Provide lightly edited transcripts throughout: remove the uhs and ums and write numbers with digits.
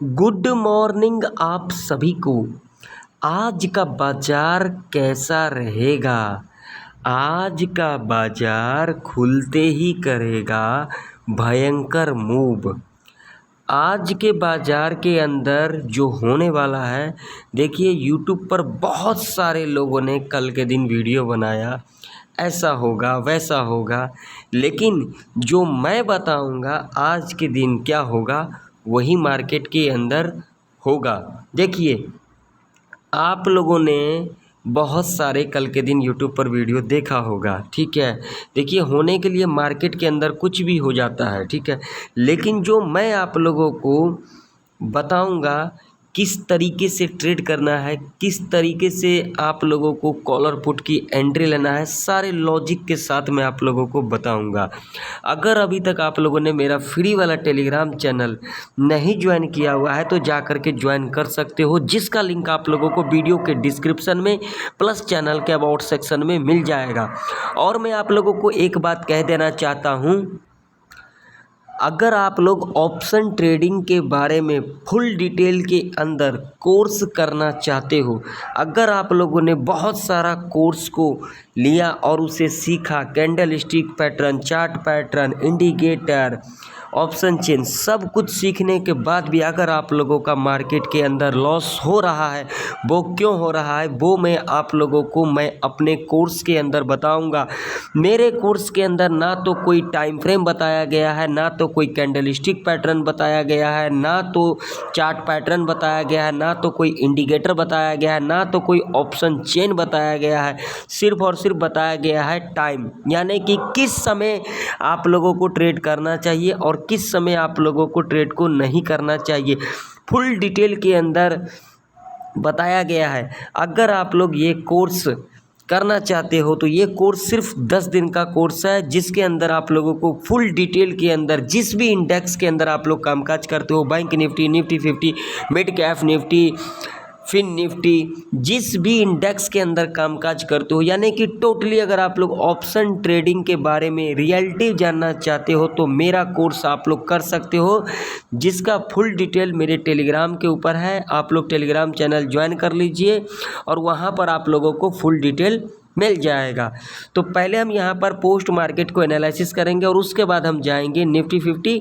Good morning आप सभी को। आज का बाजार कैसा रहेगा? आज का बाजार खुलते ही करेगा भयंकर मूव। आज के बाज़ार के अंदर जो होने वाला है, देखिए यूट्यूब पर बहुत सारे लोगों ने कल के दिन वीडियो बनाया, ऐसा होगा वैसा होगा, लेकिन जो मैं बताऊंगा आज के दिन क्या होगा वही मार्केट के अंदर होगा। देखिए, आप लोगों ने बहुत सारे कल के दिन यूट्यूब पर वीडियो देखा होगा, ठीक है। देखिए, होने के लिए मार्केट के अंदर कुछ भी हो जाता है, ठीक है, लेकिन जो मैं आप लोगों को बताऊंगा किस तरीके से ट्रेड करना है, किस तरीके से आप लोगों को कॉलर पुट की एंट्री लेना है, सारे लॉजिक के साथ मैं आप लोगों को बताऊंगा। अगर अभी तक आप लोगों ने मेरा फ्री वाला टेलीग्राम चैनल नहीं ज्वाइन किया हुआ है तो जा कर के ज्वाइन कर सकते हो, जिसका लिंक आप लोगों को वीडियो के डिस्क्रिप्शन में प्लस चैनल के अबाउट सेक्शन में मिल जाएगा। और मैं आप लोगों को एक बात कह देना चाहता हूँ, अगर आप लोग ऑप्शन ट्रेडिंग के बारे में फुल डिटेल के अंदर कोर्स करना चाहते हो, अगर आप लोगों ने बहुत सारा कोर्स को लिया और उसे सीखा, candle stick pattern, chart pattern, indicator, option chain, सब कुछ सीखने के बाद भी अगर आप लोगों का मार्केट के अंदर लॉस हो रहा है, वो क्यों हो रहा है वो मैं आप लोगों को मैं अपने कोर्स के अंदर बताऊंगा। मेरे कोर्स के अंदर ना तो कोई टाइम फ्रेम बताया गया है, ना तो कोई कैंडल स्टिक पैटर्न बताया गया है, ना तो चार्ट पैटर्न बताया गया है, ना तो कोई इंडिकेटर बताया गया है, ना तो कोई ऑप्शन चेन बताया गया है। सिर्फ और सिर्फ बताया गया है टाइम, यानी कि किस समय आप लोगों को ट्रेड करना चाहिए और किस समय आप लोगों को ट्रेड को नहीं करना चाहिए, फुल डिटेल के अंदर बताया गया है। अगर आप लोग ये कोर्स करना चाहते हो तो ये कोर्स सिर्फ 10 दिन का कोर्स है, जिसके अंदर आप लोगों को फुल डिटेल के अंदर जिस भी इंडेक्स के अंदर आप लोग कामकाज करते हो, bank Nifty, Nifty 50, mid cap Nifty, fin Nifty, जिस भी इंडेक्स के अंदर कामकाज करते हो, यानी कि टोटली अगर आप लोग ऑप्शन ट्रेडिंग के बारे में रियलिटी जानना चाहते हो तो मेरा कोर्स आप लोग कर सकते हो, जिसका फुल डिटेल मेरे टेलीग्राम के ऊपर है। आप लोग टेलीग्राम चैनल ज्वाइन कर लीजिए और वहाँ पर आप लोगों को फुल डिटेल मिल जाएगा। तो पहले हम यहाँ पर पोस्ट मार्केट को एनालिसिस करेंगे और उसके बाद हम जाएंगे निफ्टी 50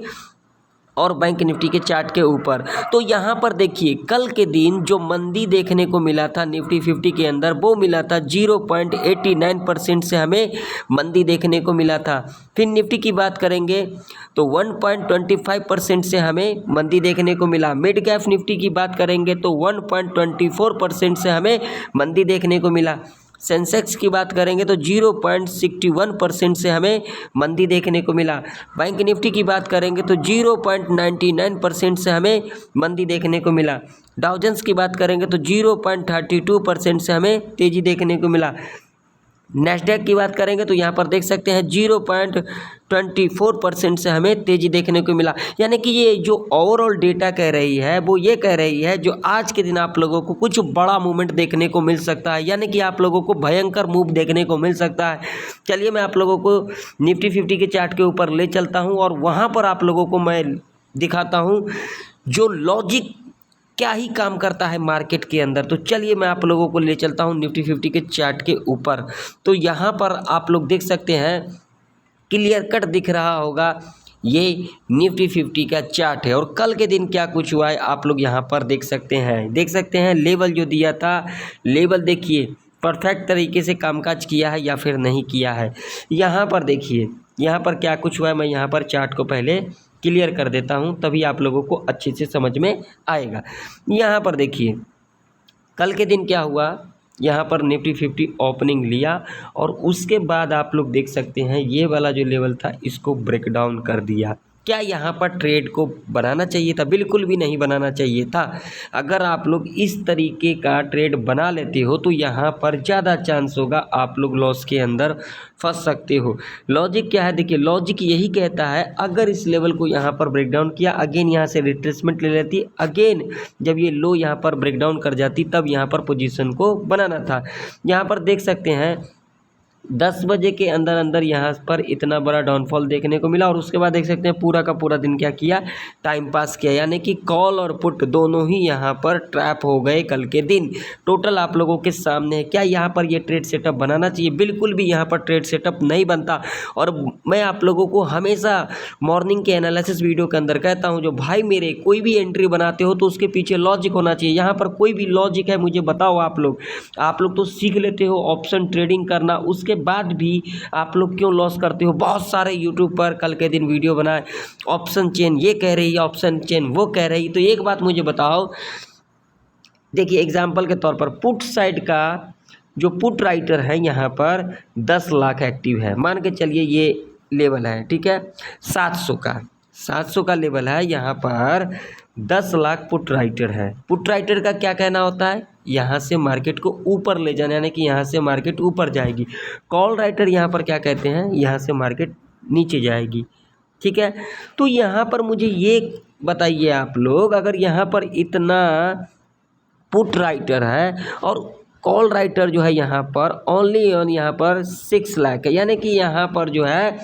और बैंक निफ्टी के चार्ट के ऊपर। तो यहाँ पर देखिए, कल के दिन जो मंदी देखने को मिला था निफ्टी 50 के अंदर, वो मिला था 0.89% से हमें मंदी देखने को मिला था। फिर निफ्टी की बात करेंगे तो 1.25% से हमें मंदी देखने को मिला। मिड कैप निफ्टी की बात करेंगे तो 1.24% से हमें मंदी देखने को मिला। सेंसेक्स की बात करेंगे तो 0.61% से हमें मंदी देखने को मिला। बैंक निफ्टी की बात करेंगे तो 0.99% से हमें मंदी देखने को मिला। डाउ जोन्स की बात करेंगे तो 0.32% से हमें तेज़ी देखने को मिला। नैस्डैक की बात करेंगे तो यहाँ पर देख सकते हैं 0.24% से हमें तेज़ी देखने को मिला। यानी कि ये जो ओवरऑल डेटा कह रही है वो ये कह रही है जो आज के दिन आप लोगों को कुछ बड़ा मूवमेंट देखने को मिल सकता है, यानी कि आप लोगों को भयंकर मूव देखने को मिल सकता है। चलिए मैं आप लोगों को निफ्टी 50 के चार्ट के ऊपर ले चलता हूँ और वहाँ पर आप लोगों को मैं दिखाता हूँ जो लॉजिक क्या ही काम करता है मार्केट के अंदर। तो चलिए मैं आप लोगों को ले चलता हूँ निफ्टी 50 के चार्ट के ऊपर। तो यहाँ पर आप लोग देख सकते हैं, क्लियर कट दिख रहा होगा, ये निफ्टी 50 का चार्ट है और कल के दिन क्या कुछ हुआ है आप लोग यहाँ पर देख सकते हैं। लेवल जो दिया था, लेवल देखिए परफेक्ट तरीके से कामकाज किया है या फिर नहीं किया है। यहाँ पर देखिए, यहाँ पर क्या कुछ हुआ है, मैं यहाँ पर चार्ट को पहले क्लियर कर देता हूँ, तभी आप लोगों को अच्छे से समझ में आएगा। यहाँ पर देखिए कल के दिन क्या हुआ, यहाँ पर निफ्टी 50 ओपनिंग लिया और उसके बाद आप लोग देख सकते हैं ये वाला जो लेवल था इसको ब्रेक डाउन कर दिया। क्या यहाँ पर ट्रेड को बनाना चाहिए था? बिल्कुल भी नहीं बनाना चाहिए था। अगर आप लोग इस तरीके का ट्रेड बना लेते हो तो यहाँ पर ज़्यादा चांस होगा आप लोग लॉस के अंदर फंस सकते हो। लॉजिक क्या है? देखिए, लॉजिक यही कहता है अगर इस लेवल को यहाँ पर ब्रेक डाउन किया, अगेन यहाँ से रिट्रेसमेंट ले लेती, अगेन जब ये लो यहाँ पर ब्रेक डाउन कर जाती तब यहाँ पर पोजीशन को बनाना था। यहाँ पर देख सकते हैं 10 बजे के अंदर अंदर यहाँ पर इतना बड़ा डाउनफॉल देखने को मिला और उसके बाद देख सकते हैं पूरा का पूरा दिन क्या किया, टाइम पास किया, यानी कि कॉल और पुट दोनों ही यहाँ पर ट्रैप हो गए कल के दिन। टोटल आप लोगों के सामने है। क्या यहाँ पर ये ट्रेड सेटअप बनाना चाहिए? बिल्कुल भी यहाँ पर ट्रेड सेटअप नहीं बनता। और मैं आप लोगों को हमेशा मॉर्निंग के एनालिसिस वीडियो के अंदर कहता हूँ, जो भाई मेरे कोई भी एंट्री बनाते हो तो उसके पीछे लॉजिक होना चाहिए। यहाँ पर कोई भी लॉजिक है मुझे बताओ। आप लोग तो सीख लेते हो ऑप्शन ट्रेडिंग करना, उसके बाद भी आप लोग क्यों लॉस करते हो? बहुत सारे यूट्यूब पर कल के दिन वीडियो बनाए, ऑप्शन चेन ये कह रही है, ऑप्शन चेन वो कह रही। तो एक बात मुझे बताओ, देखिए एग्जांपल के तौर पर पुट साइड का जो पुट राइटर है यहाँ पर 10 लाख एक्टिव है, मान के चलिए ये लेवल है, ठीक है, 700 का लेवल है। यहाँ पर 10 लाख पुट राइटर है। पुट राइटर का क्या कहना होता है? यहाँ से मार्केट को ऊपर ले जाना, यानी कि यहाँ से मार्केट ऊपर जाएगी। कॉल राइटर यहाँ पर क्या कहते हैं? यहाँ से मार्केट नीचे जाएगी, ठीक है। तो यहाँ पर मुझे ये बताइए आप लोग, अगर यहाँ पर इतना पुट राइटर है और कॉल राइटर जो है यहाँ पर ओनली ऑन यहाँ पर 6 लाख है, यानी कि यहाँ पर जो है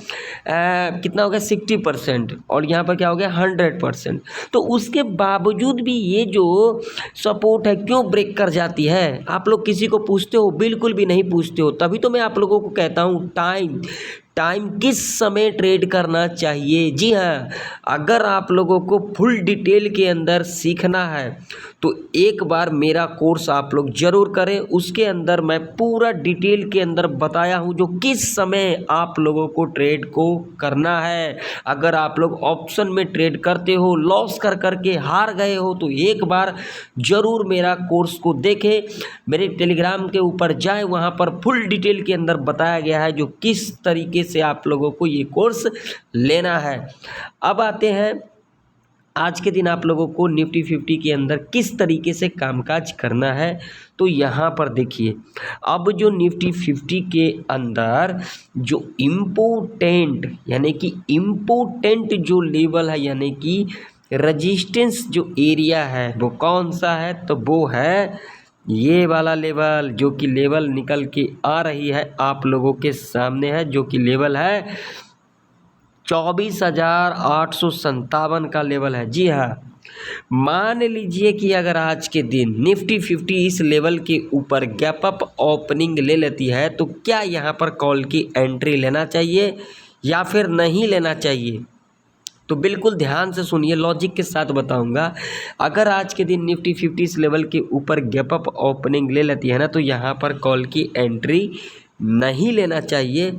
कितना हो गया 60% और यहाँ पर क्या हो गया 100%। तो उसके बावजूद भी ये जो सपोर्ट है क्यों ब्रेक कर जाती है? आप लोग किसी को पूछते हो? बिल्कुल भी नहीं पूछते हो। तभी तो मैं आप लोगों को कहता हूँ टाइम किस समय ट्रेड करना चाहिए। जी हाँ, अगर आप लोगों को फुल डिटेल के अंदर सीखना है तो एक बार मेरा कोर्स आप लोग ज़रूर करें। उसके अंदर मैं पूरा डिटेल के अंदर बताया हूँ जो किस समय आप लोगों को ट्रेड को करना है। अगर आप लोग ऑप्शन में ट्रेड करते हो, लॉस कर करके हार गए हो, तो एक बार ज़रूर मेरा कोर्स को देखें। मेरे टेलीग्राम के ऊपर जाएं, वहाँ पर फुल डिटेल के अंदर बताया गया है जो किस तरीके से आप लोगों को ये कोर्स लेना है। अब आते हैं आज के दिन आप लोगों को निफ्टी 50 के अंदर किस तरीके से कामकाज करना है। तो यहाँ पर देखिए, अब जो निफ्टी 50 के अंदर जो इम्पोर्टेंट यानी कि इम्पोर्टेंट जो लेवल है, यानी कि रजिस्टेंस जो एरिया है वो कौन सा है? तो वो है ये वाला लेवल, जो कि लेवल निकल के आ रही है आप लोगों के सामने है, जो कि लेवल है 24,857 का लेवल है। जी हाँ, मान लीजिए कि अगर आज के दिन निफ्टी 50 इस लेवल के ऊपर गैप अप ओपनिंग ले लेती है तो क्या यहाँ पर कॉल की एंट्री लेना चाहिए या फिर नहीं लेना चाहिए? तो बिल्कुल ध्यान से सुनिए, लॉजिक के साथ बताऊंगा। अगर आज के दिन निफ्टी 50 इस लेवल के ऊपर गैप अप ओपनिंग ले लेती है ना, तो यहाँ पर कॉल की एंट्री नहीं लेना चाहिए,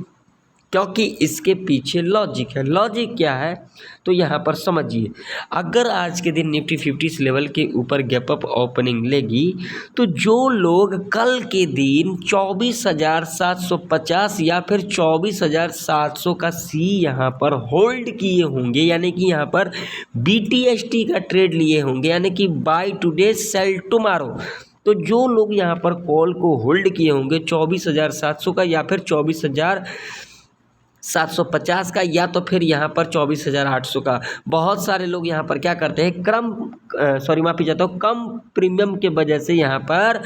क्योंकि इसके पीछे लॉजिक है। लॉजिक क्या है? तो यहाँ पर समझिए, अगर आज के दिन निफ्टी 50 लेवल के ऊपर गैप अप ओपनिंग लेगी तो जो लोग कल के दिन 24,750 या फिर 24,700 का सी यहाँ पर होल्ड किए होंगे, यानी कि यहाँ पर BTST का ट्रेड लिए होंगे, यानी कि बाय टुडे सेल टुमारो, तो जो लोग यहाँ पर कॉल को होल्ड किए होंगे 24,700 का या फिर 24,750 का या तो फिर यहाँ पर 24,800 का। बहुत सारे लोग यहाँ पर क्या करते हैं, कम प्रीमियम के वजह से यहाँ पर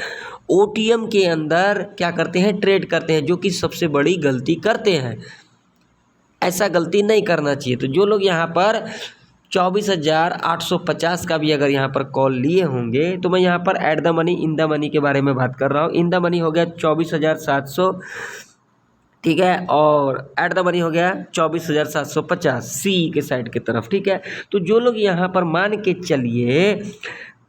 OTM के अंदर क्या करते हैं, ट्रेड करते हैं, जो कि सबसे बड़ी गलती करते हैं। ऐसा गलती नहीं करना चाहिए। तो जो लोग यहाँ पर 24,850 का भी अगर यहाँ पर कॉल लिए होंगे, तो मैं यहाँ पर at the money in the money के बारे में बात कर रहा हूँ। इन द मनी हो गया 24,700, ठीक है, और एट द मनी हो गया 24,750 सी के साइड की तरफ, ठीक है। तो जो लोग यहाँ पर मान के चलिए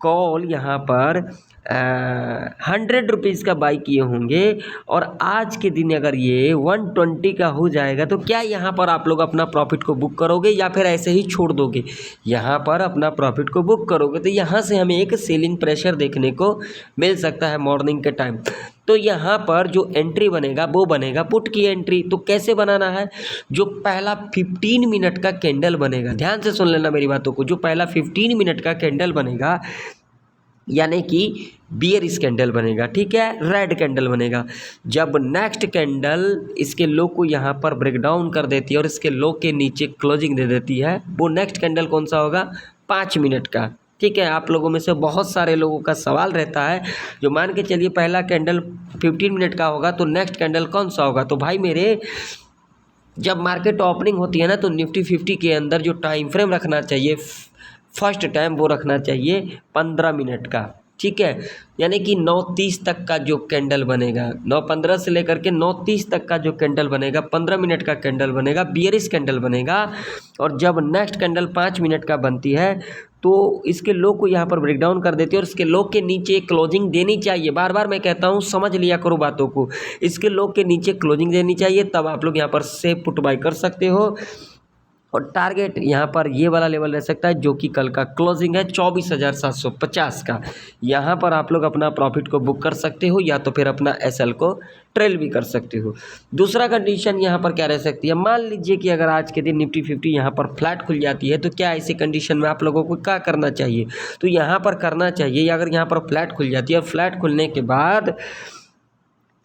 कॉल यहाँ पर 100 रुपीज़ का बाई किए होंगे और आज के दिन अगर ये 120 का हो जाएगा, तो क्या यहाँ पर आप लोग अपना प्रॉफिट को बुक करोगे या फिर ऐसे ही छोड़ दोगे? यहाँ पर अपना प्रॉफिट को बुक करोगे। तो यहाँ से हमें एक सेलिंग प्रेशर देखने को मिल सकता है मॉर्निंग के टाइम। तो यहाँ पर जो एंट्री बनेगा वो बनेगा पुट की एंट्री। तो कैसे बनाना है? जो पहला 15 मिनट का कैंडल बनेगा, ध्यान से सुन लेना मेरी बातों को, जो पहला 15 मिनट का कैंडल बनेगा यानी कि बियरिश कैंडल बनेगा, ठीक है, रेड कैंडल बनेगा। जब नेक्स्ट कैंडल इसके लो को यहाँ पर ब्रेक डाउन कर देती है और इसके लो के नीचे क्लोजिंग दे देती है, वो नेक्स्ट कैंडल कौन सा होगा? 5 मिनट का, ठीक है, आप लोगों में से बहुत सारे लोगों का सवाल रहता है, जो मान के चलिए पहला कैंडल 15 मिनट का होगा तो नेक्स्ट कैंडल कौन सा होगा। तो भाई मेरे, जब मार्केट ओपनिंग होती है ना तो निफ्टी 50 के अंदर जो टाइम फ्रेम रखना चाहिए फर्स्ट टाइम, वो रखना चाहिए 15 मिनट का। ठीक है, यानी कि 9:30 तक का जो कैंडल बनेगा, 9:15 से लेकर के 9:30 तक का जो कैंडल बनेगा, 15 मिनट का कैंडल बनेगा, बियरिश कैंडल बनेगा। और जब नेक्स्ट कैंडल 5 मिनट का बनती है तो इसके लो को यहाँ पर ब्रेक डाउन कर देती है और इसके लो के नीचे क्लोजिंग देनी चाहिए। बार बार मैं कहता हूँ, समझ लिया करो बातों को। इसके लो के नीचे क्लोजिंग देनी चाहिए, तब आप लोग यहाँ पर सेफ पुट बाय कर सकते हो। और टारगेट यहाँ पर ये वाला लेवल रह सकता है जो कि कल का क्लोजिंग है 24,750 का। यहाँ पर आप लोग अपना प्रॉफिट को बुक कर सकते हो या तो फिर अपना एसएल को ट्रेल भी कर सकते हो। दूसरा कंडीशन यहाँ पर क्या रह सकती है, मान लीजिए कि अगर आज के दिन निफ्टी 50 यहाँ पर फ्लैट खुल जाती है तो क्या ऐसी कंडीशन में आप लोगों को क्या करना चाहिए। तो यहाँ पर करना चाहिए, अगर यहाँ पर फ्लैट खुल जाती है और फ्लैट खुलने के बाद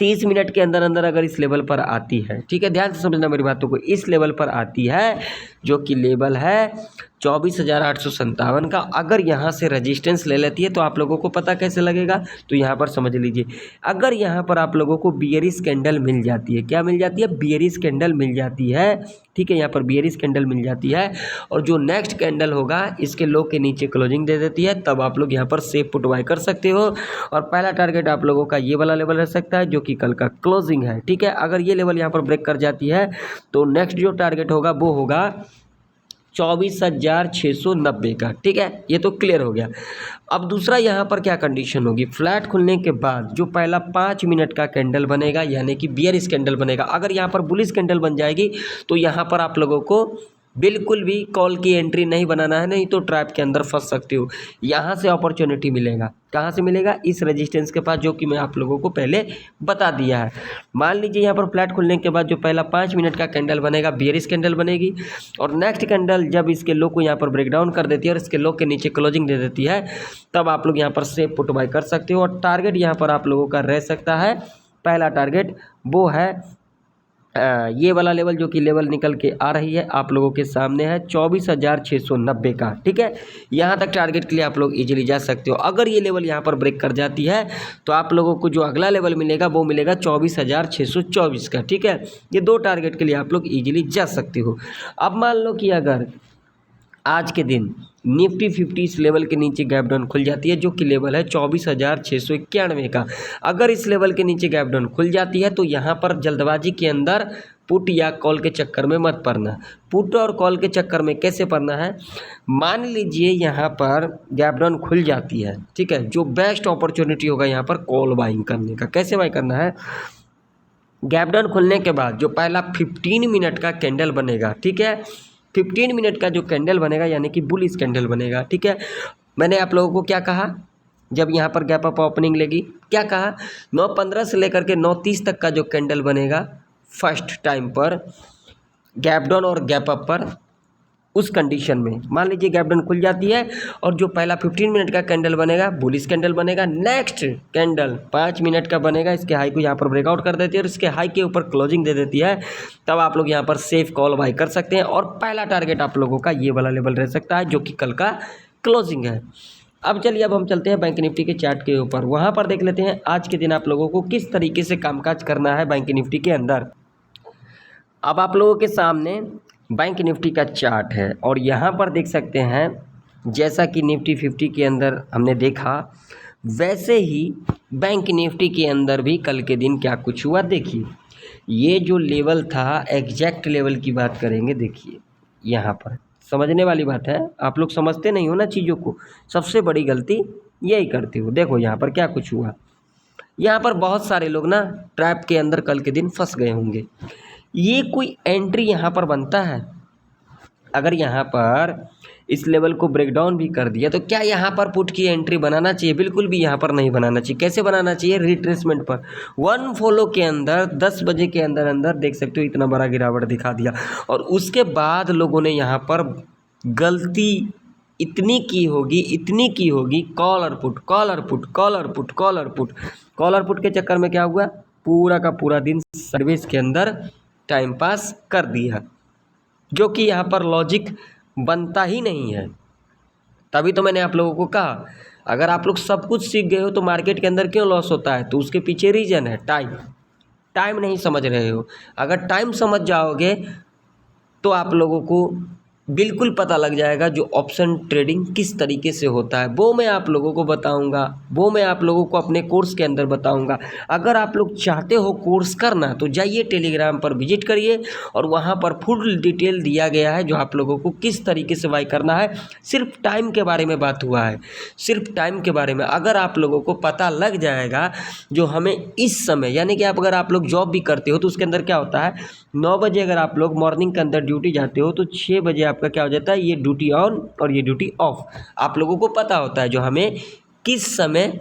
30 मिनट के अंदर अंदर अगर इस लेवल पर आती है, ठीक है, ध्यान से समझना मेरी बातों को, इस लेवल पर आती है जो कि लेवल है 24,857 का, अगर यहाँ से रेजिस्टेंस ले लेती है तो आप लोगों को पता कैसे लगेगा। तो यहाँ पर समझ लीजिए, अगर यहाँ पर आप लोगों को बियरिश कैंडल मिल जाती है, क्या मिल जाती है, बियरिश कैंडल मिल जाती है। ठीक है, यहाँ पर बियरिश कैंडल मिल जाती है और जो नेक्स्ट कैंडल होगा इसके लो के नीचे क्लोजिंग दे देती है, तब आप लोग यहाँ पर सेफ पुट बाय कर सकते हो। और पहला टारगेट आप लोगों का ये वाला लेवल रह सकता है जो कि कल का क्लोजिंग है। ठीक है, अगर ये लेवल यहाँ पर ब्रेक कर जाती है तो नेक्स्ट जो टारगेट होगा वो होगा 24,690 का। ठीक है, ये तो क्लियर हो गया। अब दूसरा यहाँ पर क्या कंडीशन होगी, फ्लैट खुलने के बाद जो पहला 5 मिनट का कैंडल बनेगा यानी कि बियरिश कैंडल बनेगा, अगर यहाँ पर बुलिश कैंडल बन जाएगी तो यहाँ पर आप लोगों को बिल्कुल भी कॉल की एंट्री नहीं बनाना है, नहीं तो ट्रैप के अंदर फंस सकते हो। यहाँ से अपॉर्चुनिटी मिलेगा, कहाँ से मिलेगा, इस रेजिस्टेंस के पास, जो कि मैं आप लोगों को पहले बता दिया है। मान लीजिए यहाँ पर फ्लैट खुलने के बाद जो पहला 5 मिनट का कैंडल बनेगा बियरिश कैंडल बनेगी और नेक्स्ट कैंडल जब इसके लो को यहाँ पर ब्रेक डाउन कर देती है और इसके लो के नीचे क्लोजिंग दे देती है, तब आप लोग यहाँ पर सेफ पुट बाय कर सकते हो। और टारगेट यहाँ पर आप लोगों का रह सकता है, पहला टारगेट वो है ये वाला लेवल, जो कि लेवल निकल के आ रही है आप लोगों के सामने है 24,690 का। ठीक है, यहाँ तक टारगेट के लिए आप लोग इजीली जा सकते हो। अगर ये लेवल यहाँ पर ब्रेक कर जाती है तो आप लोगों को जो अगला लेवल मिलेगा वो मिलेगा 24,624 का। ठीक है, ये दो टारगेट के लिए आप लोग इजीली जा सकते हो। अब मान लो कि अगर आज के दिन निफ्टी 50 इस लेवल के नीचे गैप डाउन खुल जाती है जो कि लेवल है 24,691 का, अगर इस लेवल के नीचे गैप डाउन खुल जाती है तो यहाँ पर जल्दबाजी के अंदर पुट या कॉल के चक्कर में मत पड़ना। पुट और कॉल के चक्कर में कैसे पड़ना है, मान लीजिए यहाँ पर गैप डाउन खुल जाती है, ठीक है, जो बेस्ट अपॉर्चुनिटी होगा यहाँ पर कॉल बाइंग करने का। कैसे बाई करना है, गैप डाउन खुलने के बाद जो पहला 15 मिनट का कैंडल बनेगा, ठीक है, 15 मिनट का जो कैंडल बनेगा यानी कि बुलिश कैंडल बनेगा। ठीक है, मैंने आप लोगों को क्या कहा, जब यहाँ पर गैप अप ओपनिंग लेगी, क्या कहा, 9:15 से लेकर के 9:30 तक का जो कैंडल बनेगा फर्स्ट टाइम पर गैप डाउन और गैप अप पर, उस कंडीशन में मान लीजिए गैप डाउन खुल जाती है और जो पहला 15 मिनट का कैंडल बनेगा बुलिश कैंडल बनेगा, नेक्स्ट कैंडल 5 मिनट का बनेगा, इसके हाई को यहाँ पर ब्रेकआउट कर देती है और इसके हाई के ऊपर क्लोजिंग दे देती है, तब आप लोग यहाँ पर सेफ कॉल बाय कर सकते हैं। और पहला टारगेट आप लोगों का ये वाला लेवल रह सकता है जो कि कल का क्लोजिंग है। अब चलिए, अब हम चलते हैं बैंक निफ्टी के चार्ट के ऊपर, वहाँ पर देख लेते हैं आज के दिन आप लोगों को किस तरीके से कामकाज करना है बैंक निफ्टी के अंदर। अब आप लोगों के सामने बैंक निफ्टी का चार्ट है और यहाँ पर देख सकते हैं, जैसा कि निफ्टी 50 के अंदर हमने देखा वैसे ही बैंक निफ्टी के अंदर भी कल के दिन क्या कुछ हुआ। देखिए, ये जो लेवल था, एग्जैक्ट लेवल की बात करेंगे, देखिए यहाँ पर समझने वाली बात है, आप लोग समझते नहीं हो ना चीज़ों को, सबसे बड़ी गलती यही करते हो। देखो यहाँ पर क्या कुछ हुआ, यहाँ पर बहुत सारे लोग ना ट्रैप के अंदर कल के दिन फंस गए होंगे। ये कोई एंट्री यहाँ पर बनता है, अगर यहाँ पर इस लेवल को ब्रेक डाउन भी कर दिया तो क्या यहाँ पर पुट की एंट्री बनाना चाहिए, बिल्कुल भी यहाँ पर नहीं बनाना चाहिए। कैसे बनाना चाहिए, रिट्रेसमेंट पर 1 फॉलो के अंदर 10 बजे के अंदर अंदर देख सकते हो इतना बड़ा गिरावट दिखा दिया और उसके बाद लोगों ने यहाँ पर गलती इतनी की होगी, call or put call or put call or put call or put call or put के चक्कर में क्या हुआ, पूरा का पूरा दिन सर्विस के अंदर टाइम पास कर दिया, जो कि यहाँ पर लॉजिक बनता ही नहीं है। तभी तो मैंने आप लोगों को कहा, अगर आप लोग सब कुछ सीख गए हो तो मार्केट के अंदर क्यों लॉस होता है, तो उसके पीछे रीज़न है टाइम नहीं समझ रहे हो। अगर टाइम समझ जाओगे तो आप लोगों को बिल्कुल पता लग जाएगा जो ऑप्शन ट्रेडिंग किस तरीके से होता है, वो मैं आप लोगों को बताऊंगा, वो मैं आप लोगों को अपने कोर्स के अंदर बताऊंगा। अगर आप लोग चाहते हो कोर्स करना तो जाइए टेलीग्राम पर विजिट करिए और वहां पर फुल डिटेल दिया गया है जो आप लोगों को किस तरीके से बाय करना है। सिर्फ टाइम के बारे में बात हुआ है, सिर्फ टाइम के बारे में। अगर आप लोगों को पता लग जाएगा जो हमें इस समय, यानी कि अगर आप लोग जॉब भी करते हो तो उसके अंदर क्या होता है, 9 बजे अगर आप लोग मॉर्निंग के अंदर ड्यूटी जाते हो तो 6 बजे आपका क्या हो जाता है, ये ड्यूटी ऑन और ये ड्यूटी ऑफ। आप लोगों को पता होता है जो हमें किस समय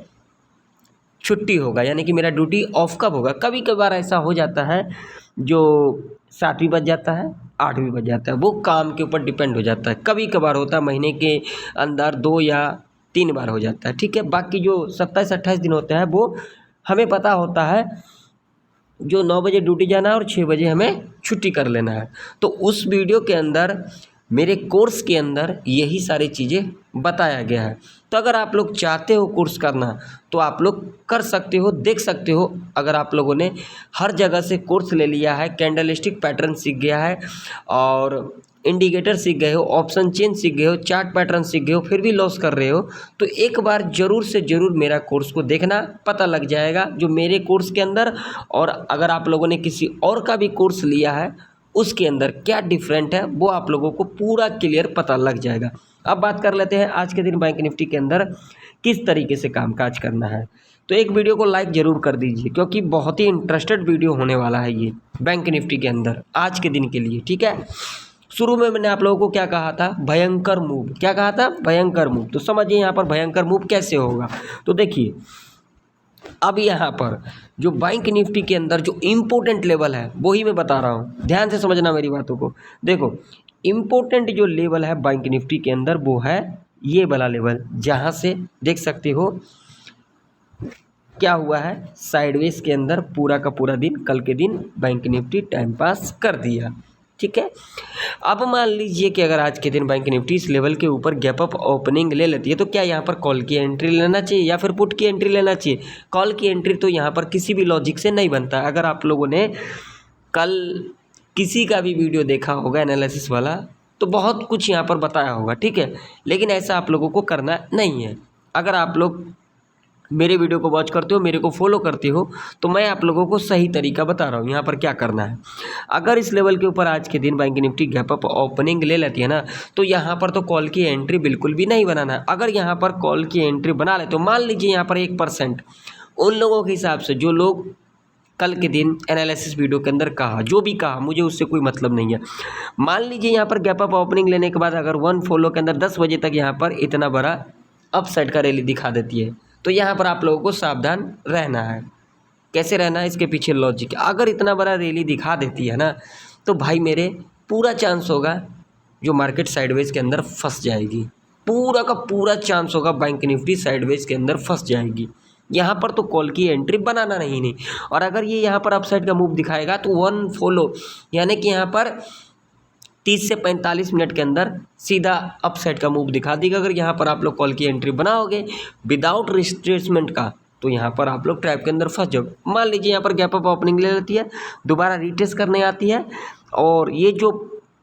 छुट्टी होगा, यानी कि मेरा ड्यूटी ऑफ कब होगा। कभी कभार ऐसा हो जाता है जो 7 भी बज जाता है, 8 भी बज जाता है, वो काम के ऊपर डिपेंड हो जाता है। कभी कभार होता है महीने के अंदर 2 या 3 बार हो जाता है, ठीक है। बाकी जो 27-28 दिन होते हैं वो हमें पता होता है जो 9 बजे ड्यूटी जाना है और 6 बजे हमें छुट्टी कर लेना है। तो उस वीडियो के अंदर, मेरे कोर्स के अंदर यही सारी चीज़ें बताया गया है। तो अगर आप लोग चाहते हो कोर्स करना तो आप लोग कर सकते हो, देख सकते हो। अगर आप लोगों ने हर जगह से कोर्स ले लिया है, कैंडलस्टिक पैटर्न सीख गया है और इंडिकेटर सीख गए हो, ऑप्शन चेन सीख गए हो, चार्ट पैटर्न सीख गए हो, फिर भी लॉस कर रहे हो, तो एक बार ज़रूर से ज़रूर मेरा कोर्स को देखना, पता लग जाएगा जो मेरे कोर्स के अंदर और अगर आप लोगों ने किसी और का भी कोर्स लिया है उसके अंदर क्या डिफरेंट है, वो आप लोगों को पूरा क्लियर पता लग जाएगा। अब बात कर लेते हैं आज के दिन बैंक निफ्टी के अंदर किस तरीके से कामकाज करना है। तो एक वीडियो को लाइक ज़रूर कर दीजिए क्योंकि बहुत ही इंटरेस्टेड वीडियो होने वाला है ये बैंक निफ्टी के अंदर आज के दिन के लिए, ठीक है। शुरू में मैंने आप लोगों को क्या कहा था, भयंकर मूव, क्या कहा था, भयंकर मूव। तो समझिए यहाँ पर भयंकर मूव कैसे होगा। तो देखिए अब यहाँ पर जो बैंक निफ्टी के अंदर जो इम्पोर्टेंट लेवल है वही मैं बता रहा हूँ, ध्यान से समझना मेरी बातों को। देखो इम्पोर्टेंट जो लेवल है बैंक निफ्टी के अंदर वो है ये वाला लेवल, जहाँ से देख सकते हो क्या हुआ है, साइडवेज के अंदर पूरा का पूरा दिन कल के दिन बैंक निफ्टी टाइम पास कर दिया, ठीक है। अब मान लीजिए कि अगर आज के दिन बैंक निफ्टी इस लेवल के ऊपर गैप अप ओपनिंग ले लेती है तो क्या यहाँ पर कॉल की एंट्री लेना चाहिए या फिर पुट की एंट्री लेना चाहिए। कॉल की एंट्री तो यहाँ पर किसी भी लॉजिक से नहीं बनता। अगर आप लोगों ने कल किसी का भी वीडियो देखा होगा एनालिसिस वाला तो बहुत कुछ यहाँ पर बताया होगा, ठीक है, लेकिन ऐसा आप लोगों को करना नहीं है। अगर आप लोग मेरे वीडियो को वॉच करते हो, मेरे को फॉलो करते हो, तो मैं आप लोगों को सही तरीका बता रहा हूँ यहाँ पर क्या करना है। अगर इस लेवल के ऊपर आज के दिन bank Nifty gap up opening ले लेती है ना तो यहाँ पर तो कॉल की एंट्री बिल्कुल भी नहीं बनाना है। अगर यहाँ पर कॉल की एंट्री बना ले तो मान लीजिए यहाँ पर 1% उन लोगों के हिसाब से जो लोग कल के दिन एनालिसिस वीडियो के अंदर कहा, जो भी कहा मुझे उससे कोई मतलब नहीं है। मान लीजिए यहाँ पर गैप अप ओपनिंग लेने के बाद अगर 1 फॉलो के अंदर 10 बजे तक यहाँ पर इतना बड़ा अपसाइड का रैली दिखा देती है तो यहाँ पर आप लोगों को सावधान रहना है। कैसे रहना है, इसके पीछे लॉजिक। अगर इतना बड़ा रैली दिखा देती है ना तो भाई मेरे पूरा चांस होगा जो मार्केट साइडवेज के अंदर फंस जाएगी, पूरा का पूरा चांस होगा बैंक निफ्टी साइडवेज के अंदर फंस जाएगी। यहाँ पर तो कॉल की एंट्री बनाना नहीं। और अगर ये यहाँ पर अपसाइड का मूव दिखाएगा तो 1 फॉलो यानी कि यहाँ पर 30 से 45 मिनट के अंदर सीधा अपसाइड का मूव दिखा देगा। अगर यहाँ पर आप लोग कॉल की एंट्री बनाओगे विदाउट रिट्रेसमेंट का तो यहाँ पर आप लोग ट्रैप के अंदर फंस जाओगे। मान लीजिए यहाँ पर गैप अप ओपनिंग ले लेती है, दोबारा रिटेस्ट करने आती है और ये जो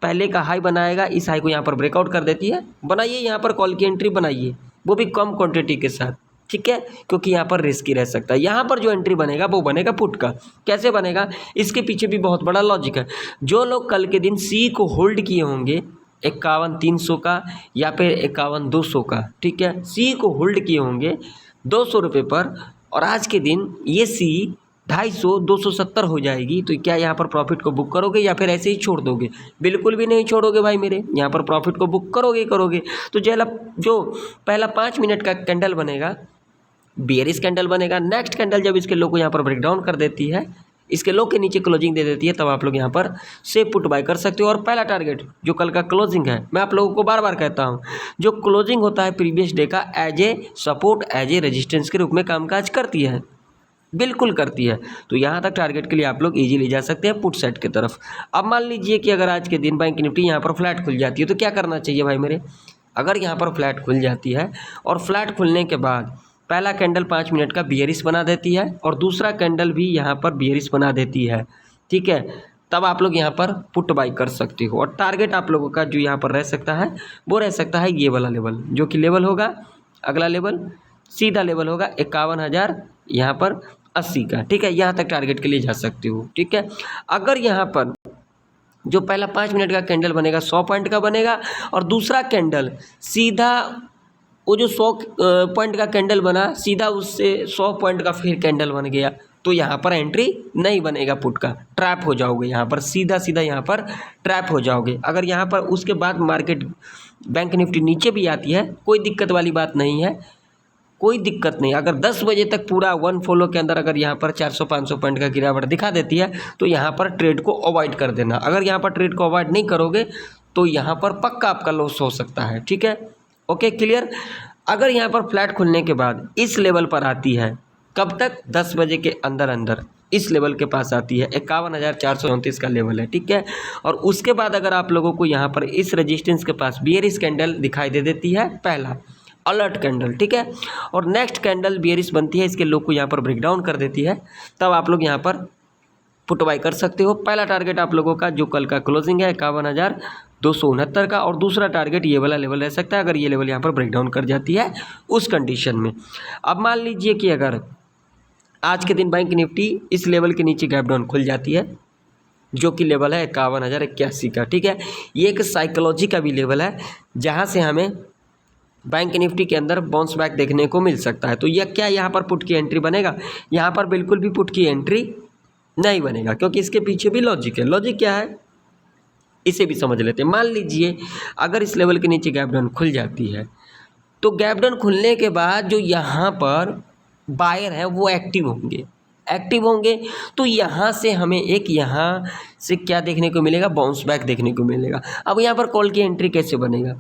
पहले का हाई बनाएगा इस हाई को यहाँ पर ब्रेकआउट कर देती है, बनाइए यहाँ पर कॉल की एंट्री बनाइए, वो भी कम क्वांटिटी के साथ, ठीक है, क्योंकि यहाँ पर रिस्की रह सकता है। यहाँ पर जो एंट्री बनेगा वो बनेगा पुट का। कैसे बनेगा, इसके पीछे भी बहुत बड़ा लॉजिक है। जो लोग कल के दिन सी को होल्ड किए होंगे 51,300 का या फिर 51,200 का, ठीक है, सी को होल्ड किए होंगे 200 रुपये पर और आज के दिन ये सी 250 270 हो जाएगी तो क्या यहाँ पर प्रॉफिट को बुक करोगे या फिर ऐसे ही छोड़ दोगे। बिल्कुल भी नहीं छोड़ोगे भाई मेरे, यहाँ पर प्रॉफिट को बुक करोगे। तो जो पहला 5 मिनट का कैंडल बनेगा बेयरिश कैंडल बनेगा, नेक्स्ट कैंडल जब इसके लो को यहाँ पर ब्रेकडाउन कर देती है, इसके लो के नीचे क्लोजिंग दे देती है, तब आप लोग यहाँ पर से पुट बाय कर सकते हो। और पहला टारगेट जो कल का क्लोजिंग है, मैं आप लोगों को बार बार कहता हूँ, जो क्लोजिंग होता है प्रीवियस डे का as a support as a resistance के रूप में कामकाज करती है, बिल्कुल करती है। तो यहाँ तक टारगेट के लिए आप लोग इजीली जा सकते हैं पुट साइड की तरफ। अब मान लीजिए कि अगर आज के दिन बैंक निफ्टी यहाँ पर फ्लैट खुल जाती है तो क्या करना चाहिए भाई मेरे। अगर यहाँ पर फ्लैट खुल जाती है और फ्लैट खुलने के बाद पहला कैंडल 5 मिनट का बियरिश बना देती है और दूसरा कैंडल भी यहाँ पर बियरिश बना देती है, ठीक है, तब आप लोग यहाँ पर पुट बाई कर सकते हो। और टारगेट आप लोगों का जो यहाँ पर रह सकता है वो रह सकता है ये वाला लेवल, जो कि लेवल होगा अगला लेवल, सीधा लेवल होगा 51,000 यहाँ पर 80 का, ठीक है, यहाँ तक टारगेट के लिए जा सकते हो, ठीक है। अगर यहाँ पर जो पहला 5 मिनट का कैंडल बनेगा 100 पॉइंट का बनेगा और दूसरा कैंडल सीधा वो जो 100 पॉइंट का कैंडल बना सीधा उससे 100 पॉइंट का फिर कैंडल बन गया, तो यहाँ पर एंट्री नहीं बनेगा पुट का, ट्रैप हो जाओगे यहाँ पर, सीधा सीधा यहाँ पर ट्रैप हो जाओगे। अगर यहाँ पर उसके बाद मार्केट बैंक निफ्टी नीचे भी आती है कोई दिक्कत वाली बात नहीं है, कोई दिक्कत नहीं। अगर 10 बजे तक पूरा 1 फॉलो के अंदर अगर यहाँ पर 400-500 पॉइंट का गिरावट दिखा देती है तो यहाँ पर ट्रेड को अवॉइड कर देना। अगर यहाँ पर ट्रेड को अवॉइड नहीं करोगे तो यहाँ पर पक्का आपका लॉस हो सकता है, ठीक है, ओके, क्लियर। अगर यहाँ पर फ्लैट खुलने के बाद इस लेवल पर आती है, कब तक, 10 बजे के अंदर अंदर इस लेवल के पास आती है, 51,429 का लेवल है, ठीक है। और उसके बाद अगर आप लोगों को यहाँ पर इस रेजिस्टेंस के पास बियरिश कैंडल दिखाई दे देती है, पहला अलर्ट कैंडल, ठीक है, और नेक्स्ट कैंडल बियरिश बनती है, इसके लो को यहाँ पर ब्रेक डाउन कर देती है, तब आप लोग यहाँ पर पुट बाई कर सकते हो। पहला टारगेट आप लोगों का जो कल का क्लोजिंग है 51,269 का, और दूसरा टारगेट ये वाला लेवल रह सकता है अगर ये लेवल यहाँ पर ब्रेक डाउन कर जाती है उस कंडीशन में। अब मान लीजिए कि अगर आज के दिन बैंक निफ्टी इस लेवल के नीचे गैप डाउन खुल जाती है, जो कि लेवल है 51,081 का, ठीक है, ये एक साइकोलॉजी का भी लेवल है जहाँ से हमें बैंक निफ्टी के अंदर बाउंस बैक देखने को मिल सकता है। तो यह क्या यहाँ पर पुट की एंट्री बनेगा? यहाँ पर बिल्कुल भी पुट की एंट्री नहीं बनेगा, क्योंकि इसके पीछे भी लॉजिक है। लॉजिक क्या है इसे भी समझ लेते हैं। मान लीजिए अगर इस लेवल के नीचे गैप डाउन खुल जाती है तो गैप डाउन खुलने के बाद जो यहाँ पर बायर है वो एक्टिव होंगे तो यहाँ से हमें एक यहाँ से क्या देखने को मिलेगा, बाउंस बैक देखने को मिलेगा। अब यहाँ पर कॉल की एंट्री कैसे बनेगा?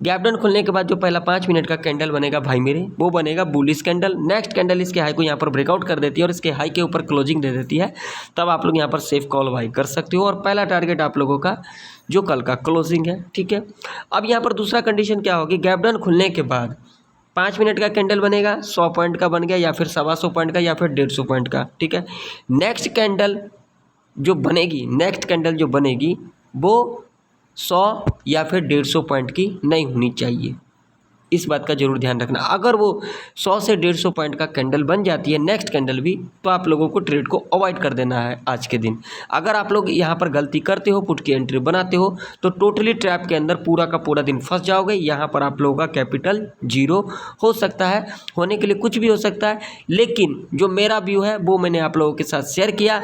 गैप डाउन खुलने के बाद जो पहला 5 मिनट का कैंडल बनेगा भाई मेरे, वो बनेगा बुलिश कैंडल। नेक्स्ट कैंडल इसके हाई को यहाँ पर ब्रेकआउट कर देती है और इसके हाई के ऊपर क्लोजिंग दे देती है, तब आप लोग यहाँ पर सेफ कॉल बाई कर सकते हो। और पहला टारगेट आप लोगों का जो कल का क्लोजिंग है, ठीक है। अब यहाँ पर दूसरा कंडीशन क्या होगी, गैप डाउन खुलने के बाद 5 मिनट का कैंडल बनेगा, 100 पॉइंट का बन गया या फिर 125 पॉइंट का या फिर 150 पॉइंट का, ठीक है। नेक्स्ट कैंडल जो बनेगी वो 100 या फिर 150 पॉइंट की नहीं होनी चाहिए, इस बात का जरूर ध्यान रखना। अगर वो 100 से 150 पॉइंट का कैंडल बन जाती है नेक्स्ट कैंडल भी, तो आप लोगों को ट्रेड को अवॉइड कर देना है आज के दिन। अगर आप लोग यहाँ पर गलती करते हो, पुट की एंट्री बनाते हो, तो टोटली ट्रैप के अंदर पूरा का पूरा दिन फंस जाओगे। यहाँ पर आप लोगों का कैपिटल 0 हो सकता है, होने के लिए कुछ भी हो सकता है, लेकिन जो मेरा व्यू है वो मैंने आप लोगों के साथ शेयर किया।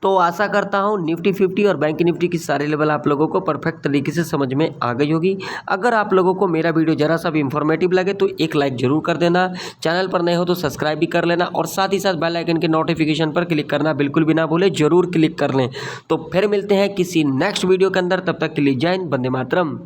तो आशा करता हूँ निफ्टी 50 और बैंक निफ्टी की सारे लेवल आप लोगों को परफेक्ट तरीके से समझ में आ गई होगी। अगर आप लोगों को मेरा वीडियो ज़रा सा भी इंफॉर्मेटिव लगे तो एक लाइक ज़रूर कर देना, चैनल पर नए हो तो सब्सक्राइब भी कर लेना, और साथ ही साथ बेल आइकन के नोटिफिकेशन पर क्लिक करना बिल्कुल भी ना भूलें, ज़रूर क्लिक कर लें। तो फिर मिलते हैं किसी नेक्स्ट वीडियो के अंदर, तब तक के लिए जय हिंद, वंदे मातरम।